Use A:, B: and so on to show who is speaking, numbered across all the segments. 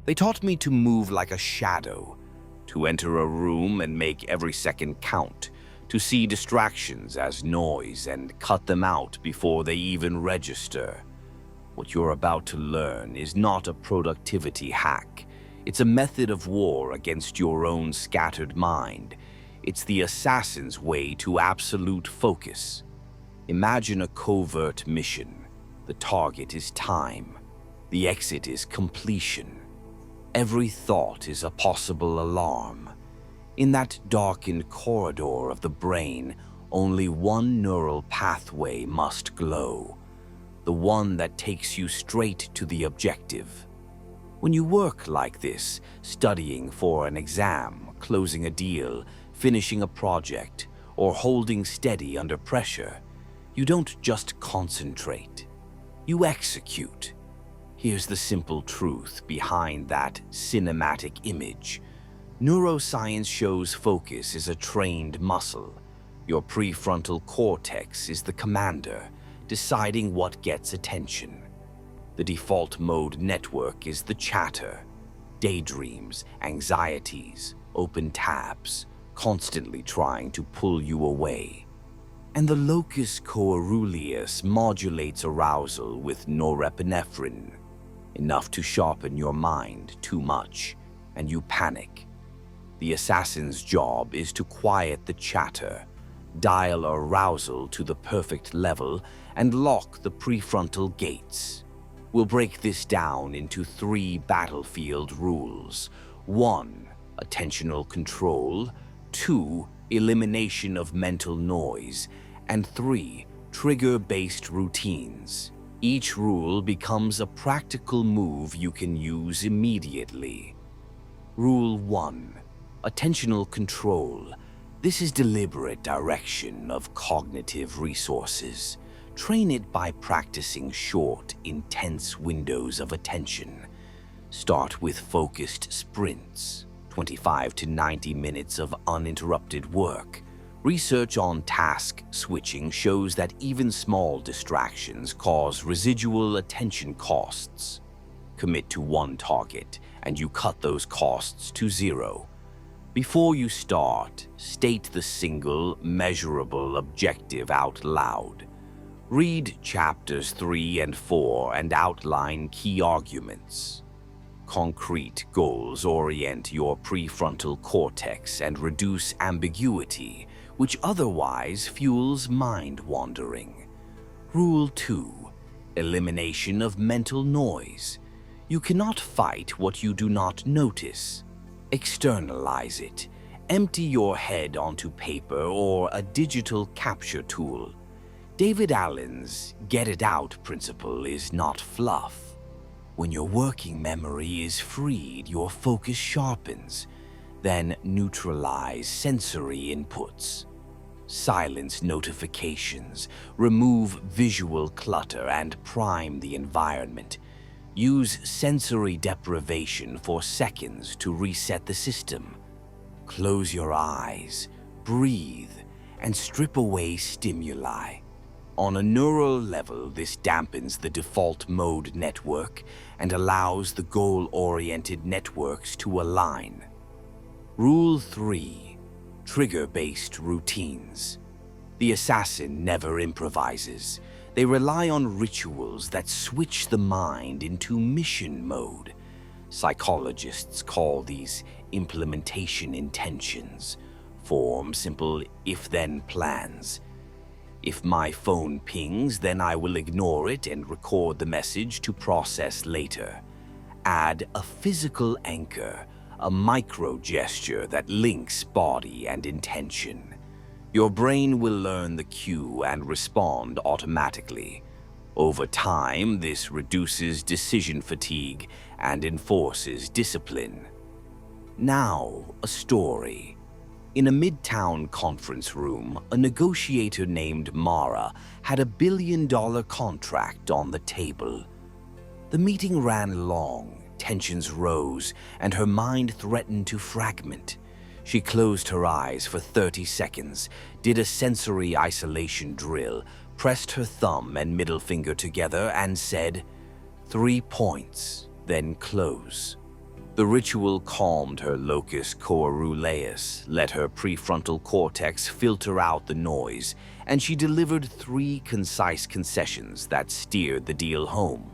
A: They taught me to move like a shadow, to enter a room and make every second count, to see distractions as noise and cut them out before they even register. What you're about to learn is not a productivity hack. It's a method of war against your own scattered mind. It's the assassin's way to absolute focus. Imagine a covert mission. The target is time. The exit is completion. Every thought is a possible alarm. In that darkened corridor of the brain, only one neural pathway must glow. The one that takes you straight to the objective. When you work like this, studying for an exam, closing a deal, finishing a project, or holding steady under pressure, you don't just concentrate. You execute. Here's the simple truth behind that cinematic image. Neuroscience shows focus is a trained muscle. Your prefrontal cortex is the commander, deciding what gets attention. The default mode network is the chatter, daydreams, anxieties, open tabs, constantly trying to pull you away. And the locus coeruleus modulates arousal with norepinephrine, enough to sharpen your mind too much, and you panic. The assassin's job is to quiet the chatter, dial arousal to the perfect level, and lock the prefrontal gates. We'll break this down into 3 battlefield rules. 1. Attentional control. 2. Elimination of mental noise. And 3. Trigger-based routines. Each rule becomes a practical move you can use immediately. Rule 1. Attentional control. This is deliberate direction of cognitive resources. Train it by practicing short, intense windows of attention. Start with focused sprints, 25 to 90 minutes of uninterrupted work. Research on task switching shows that even small distractions cause residual attention costs. Commit to one target, and you cut those costs to 0. Before you start, state the single, measurable objective out loud. Read chapters 3 and 4 and outline key arguments. Concrete goals orient your prefrontal cortex and reduce ambiguity, which otherwise fuels mind wandering. Rule 2. Elimination of mental noise. You cannot fight what you do not notice. Externalize it. Empty your head onto paper or a digital capture tool. David Allen's get it out principle is not fluff. When your working memory is freed, your focus sharpens. Then neutralize sensory inputs. Silence notifications, remove visual clutter, and prime the environment. Use sensory deprivation for seconds to reset the system. Close your eyes, breathe, and strip away stimuli. On a neural level, this dampens the default mode network and allows the goal-oriented networks to align. Rule 3. Trigger-based routines. The assassin never improvises. They rely on rituals that switch the mind into mission mode. Psychologists call these implementation intentions. Form simple if-then plans. If my phone pings, then I will ignore it and record the message to process later. Add a physical anchor, a micro gesture that links body and intention. Your brain will learn the cue and respond automatically. Over time, this reduces decision fatigue and enforces discipline. Now, a story. In a midtown conference room, a negotiator named Mara had $1 billion contract on the table. The meeting ran long, tensions rose, and her mind threatened to fragment. She closed her eyes for 30 seconds, did a sensory isolation drill, pressed her thumb and middle finger together, and said, 3 points, then close. The ritual calmed her locus coeruleus, let her prefrontal cortex filter out the noise, and she delivered 3 concise concessions that steered the deal home.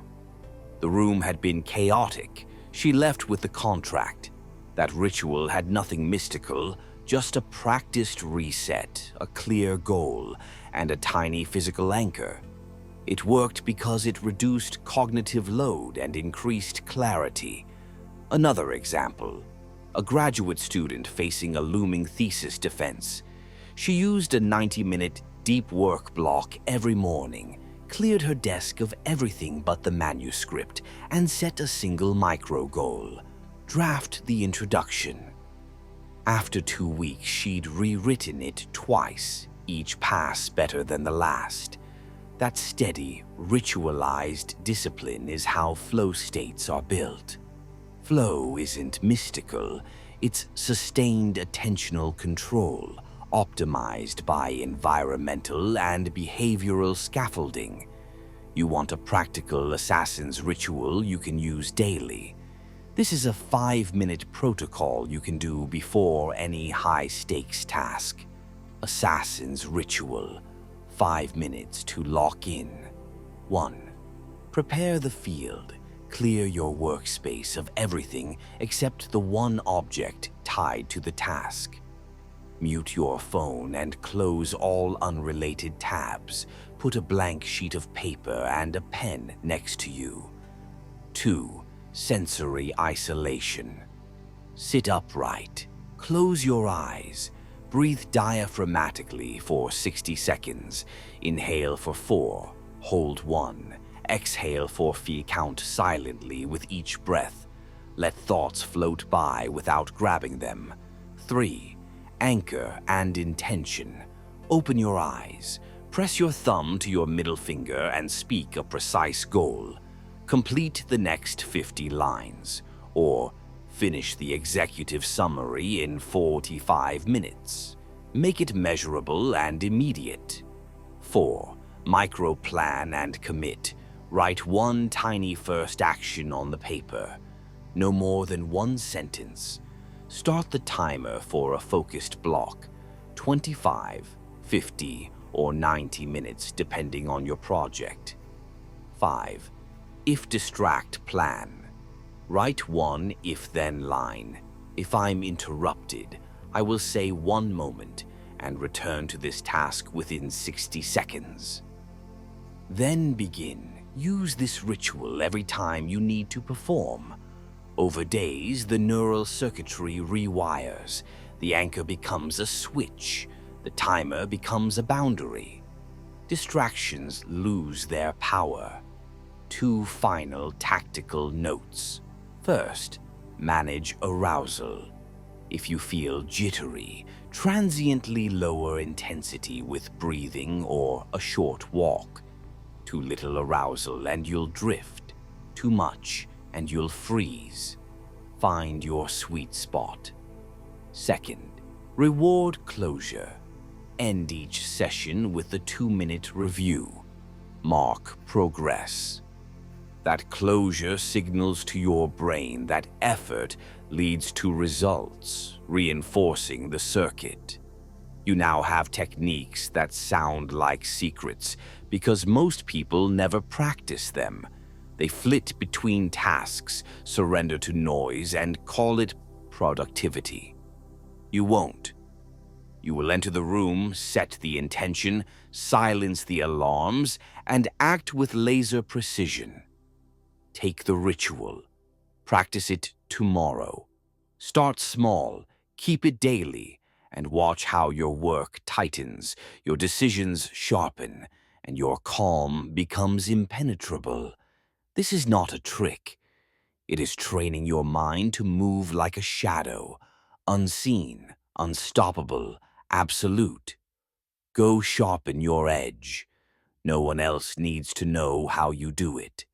A: The room had been chaotic. She left with the contract. That ritual had nothing mystical, just a practiced reset, a clear goal, and a tiny physical anchor. It worked because it reduced cognitive load and increased clarity. Another example, a graduate student facing a looming thesis defense. She used a 90-minute deep work block every morning, cleared her desk of everything but the manuscript, and set a single micro goal: draft the introduction. After 2 weeks, she'd rewritten it twice, each pass better than the last. That steady, ritualized discipline is how flow states are built. Flow isn't mystical, it's sustained attentional control, optimized by environmental and behavioral scaffolding. You want a practical assassin's ritual you can use daily. This is a 5-minute protocol you can do before any high-stakes task. Assassin's ritual. 5 minutes to lock in. 1. Prepare the field. Clear your workspace of everything except the one object tied to the task. Mute your phone and close all unrelated tabs. Put a blank sheet of paper and a pen next to you. 2. Sensory isolation. Sit upright. Close your eyes. Breathe diaphragmatically for 60 seconds. Inhale for 4. Hold 1. Exhale for 4. Count silently with each breath. Let thoughts float by without grabbing them. 3. Anchor and intention. Open your eyes. Press your thumb to your middle finger and speak a precise goal. Complete the next 50 lines, or finish the executive summary in 45 minutes. Make it measurable and immediate. 4. Micro-plan and commit. Write one tiny first action on the paper. No more than 1 sentence. Start the timer for a focused block. 25, 50, or 90 minutes depending on your project. 5. If distract plan. Write one if-then line. If I'm interrupted, I will say 1 moment and return to this task within 60 seconds. Then begin. Use this ritual every time you need to perform. Over days, the neural circuitry rewires. The anchor becomes a switch. The timer becomes a boundary. Distractions lose their power. 2 final tactical notes. First, manage arousal. If you feel jittery, transiently lower intensity with breathing or a short walk. Too little arousal and you'll drift. Too much and you'll freeze. Find your sweet spot. Second, reward closure. End each session with a 2-minute review. Mark progress. That closure signals to your brain that effort leads to results, reinforcing the circuit. You now have techniques that sound like secrets because most people never practice them. They flit between tasks, surrender to noise, and call it productivity. You won't. You will enter the room, set the intention, silence the alarms, and act with laser precision. Take the ritual. Practice it tomorrow. Start small, keep it daily, and watch how your work tightens, your decisions sharpen, and your calm becomes impenetrable. This is not a trick. It is training your mind to move like a shadow, unseen, unstoppable, absolute. Go sharpen your edge. No one else needs to know how you do it.